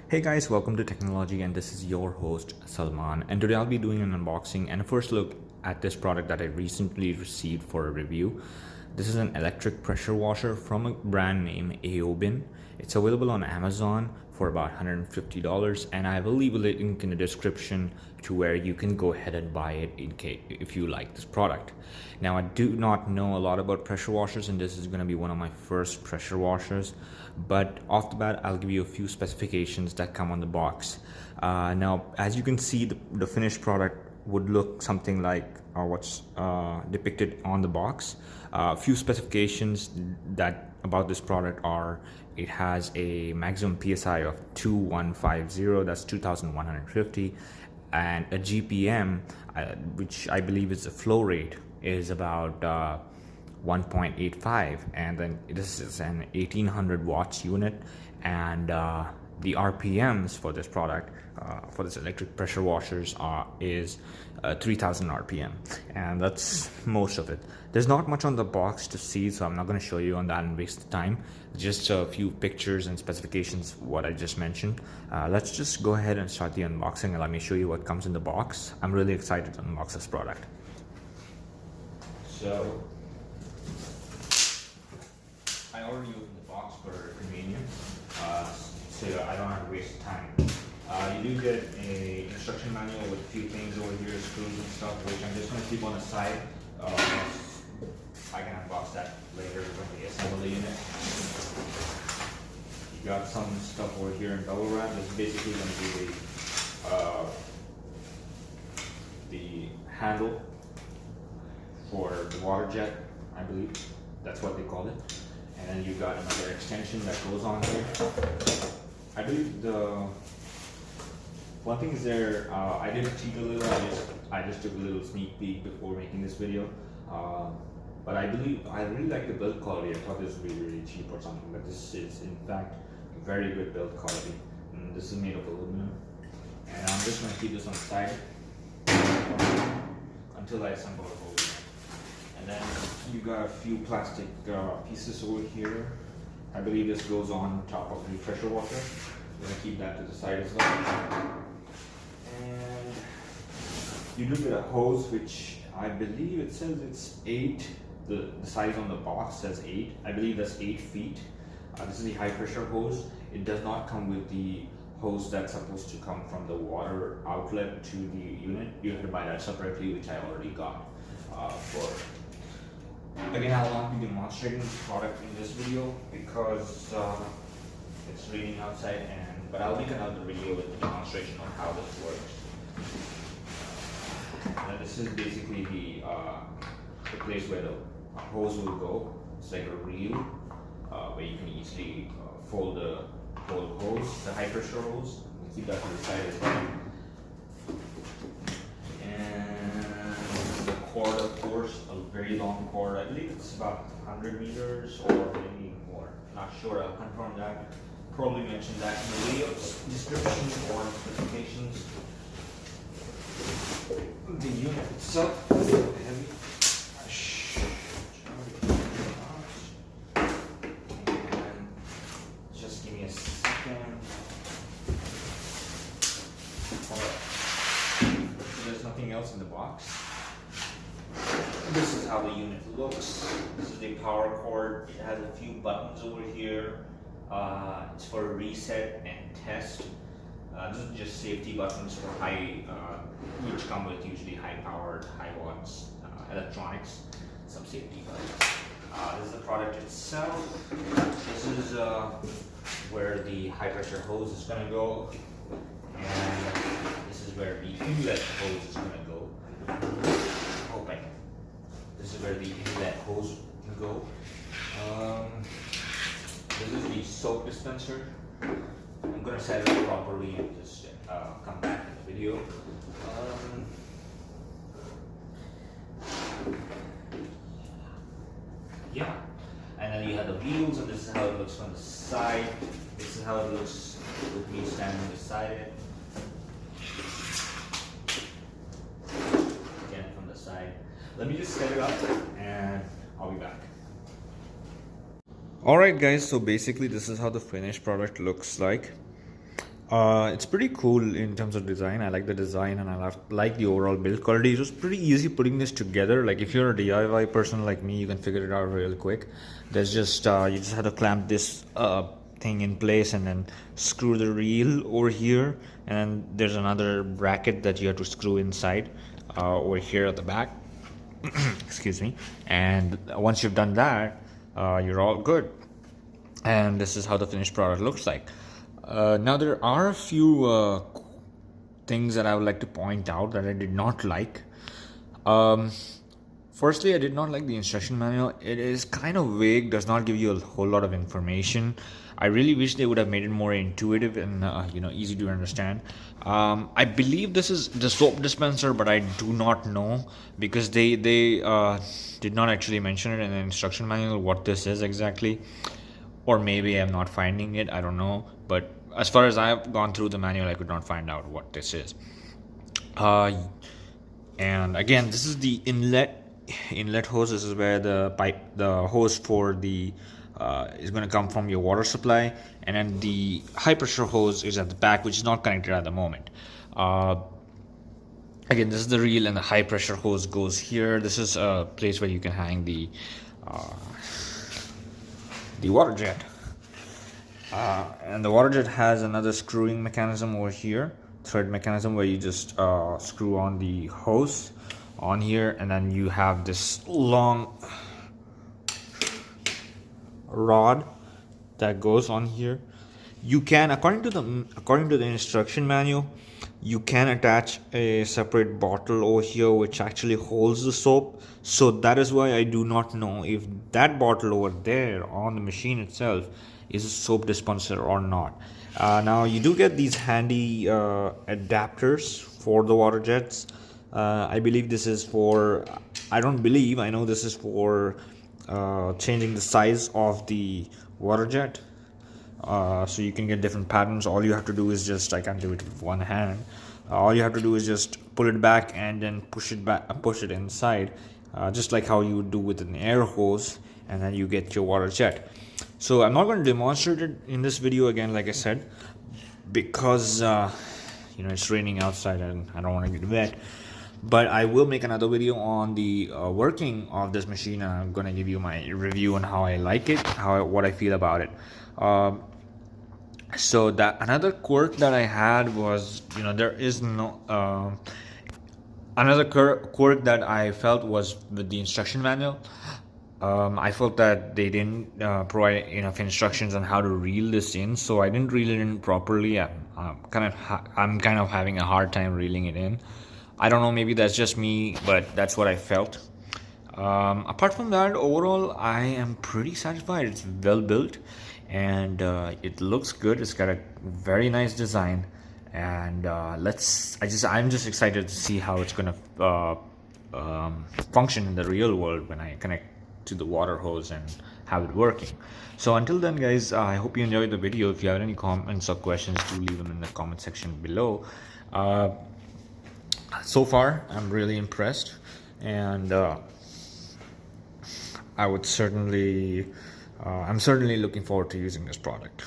Hey guys, welcome to Technology, and this is your host Salman, and today I'll be doing an unboxing and a first look at this product that I recently received for a review. This is an electric pressure washer from a brand name Aoben. It's available on Amazon for about $150, and I will leave a link in the description to where you can go ahead and buy it if you like this product. Now, I do not know a lot about pressure washers, and this is going to be one of my first pressure washers, but off the bat I'll give you a few specifications that come on the box. Now, as you can see, the finished product would look something like what's depicted on the box. A few specifications that about this product are: it has a maximum PSI of 2150, that's 2150, and a GPM, which I believe is the flow rate, is about 1.85, and then this is an 1800 watts unit, and the RPMs for this product, for this electric pressure washers, is 3000 RPM, and that's most of it. There's not much on the box to see, so I'm not going to show you on that and waste the time. Just a few pictures and specifications, what I just mentioned. Let's just go ahead and start the unboxing, and let me show you what comes in the box. I'm really excited to unbox this product. So I already opened the box for convenience, so I don't have to waste time. You do get a instruction manual with a few things over here, screws and stuff, which I'm just going to keep on the side. I can unbox that later when we assemble the unit. You got some stuff over here in bubble wrap. This is basically going to be the handle for the water jet, I believe. That's what they call it. And then you got another extension that goes on here. I believe the one thing is there, I did cheat a little. I just took a little sneak peek before making this video. But I really like the build quality. I thought this would be really cheap or something, but this is in fact very good build quality. And this is made of aluminum. And I'm just going to keep this on the side until I assemble the whole unit. And then you got a few plastic pieces over here. I believe this goes on top of the pressure washer. I'm going to keep that to the side as well. And you do get a hose, which I believe it says it's 8. The size on the box says 8. I believe that's 8 feet. This is the high pressure hose. It does not come with the hose that's supposed to come from the water outlet to the unit. You have to buy that separately, which I already got Again, I will not be demonstrating this product in this video because it's raining outside, but I'll make another video with the demonstration on how this works. And this is basically the place where the hose will go. It's like a reel where you can easily fold the whole hose, the high pressure hose. Keep that to the side as well. Cord, of course, a very long cord. I believe it's about 100 meters or maybe more. Not sure, I'll confirm that. Probably mention that in the video description or specifications. The unit itself is a bit heavy. And just give me a second. There's nothing else in the box. This is how the unit looks. This is the power cord. It has a few buttons over here. It's for reset and test. This is just safety buttons for which come with usually high powered, high watts electronics. Some safety buttons. This is the product itself. This is where the high pressure hose is going to go. And this is where the inlet hose is going to go. This is where the inlet hose can go. This is the soap dispenser. I'm going to set it up properly and just come back in the video. Yeah, and then you have the wheels, and this is how it looks from the side. This is how it looks with me standing beside it. Again, from the side. Let me just set it up and I'll be back. Alright guys, so basically this is how the finished product looks like. It's pretty cool in terms of design. I like the design and like the overall build quality. It was pretty easy putting this together. Like if you're a DIY person like me, you can figure it out real quick. There's just you just have to clamp this thing in place and then screw the reel over here, and there's another bracket that you have to screw inside over here at the back. Excuse me. And once you've done that, you're all good. And this is how the finished product looks like. Now there are a few things that I would like to point out that I did not like. Firstly, I did not like the instruction manual. It is kind of vague, does not give you a whole lot of information. I really wish they would have made it more intuitive and easy to understand. I believe this is the soap dispenser, but I do not know because they did not actually mention it in the instruction manual what this is exactly. Or maybe I'm not finding it, I don't know. But as far as I've gone through the manual, I could not find out what this is. And again, this is the inlet hose. This is where the hose for the is going to come from your water supply, and then the high pressure hose is at the back, which is not connected at the moment. Again, this is the reel, and the high pressure hose goes here. This is a place where you can hang the water jet, and the water jet has another screwing mechanism over here, thread mechanism, where you just screw on the hose on here, and then you have this long rod that goes on here. You can, according to the instruction manual, you can attach a separate bottle over here which actually holds the soap. So that is why I do not know if that bottle over there on the machine itself is a soap dispenser or not. Now you do get these handy adapters for the water jets. I believe this is for, I know this is for changing the size of the water jet. So you can get different patterns. All you have to do is just, I can't do it with one hand. All you have to do is just pull it back and then push it inside, just like how you would do with an air hose, and then you get your water jet. So I'm not going to demonstrate it in this video again, like I said, because it's raining outside and I don't want to get wet. But I will make another video on the working of this machine, and I'm going to give you my review on how I like it, what I feel about it. So that another quirk that I had was, there is no another quirk that I felt was with the instruction manual. I felt that they didn't provide enough instructions on how to reel this in, so I didn't reel it in properly. I'm kind of having a hard time reeling it in. I don't know, maybe that's just me, but that's what I felt. Apart from that, overall, I am pretty satisfied. It's well built, and it looks good. It's got a very nice design, and I'm just excited to see how it's gonna function in the real world when I connect to the water hose and have it working. So until then, guys, I hope you enjoyed the video. If you have any comments or questions, do leave them in the comment section below. So far, I'm really impressed, and I'm certainly looking forward to using this product.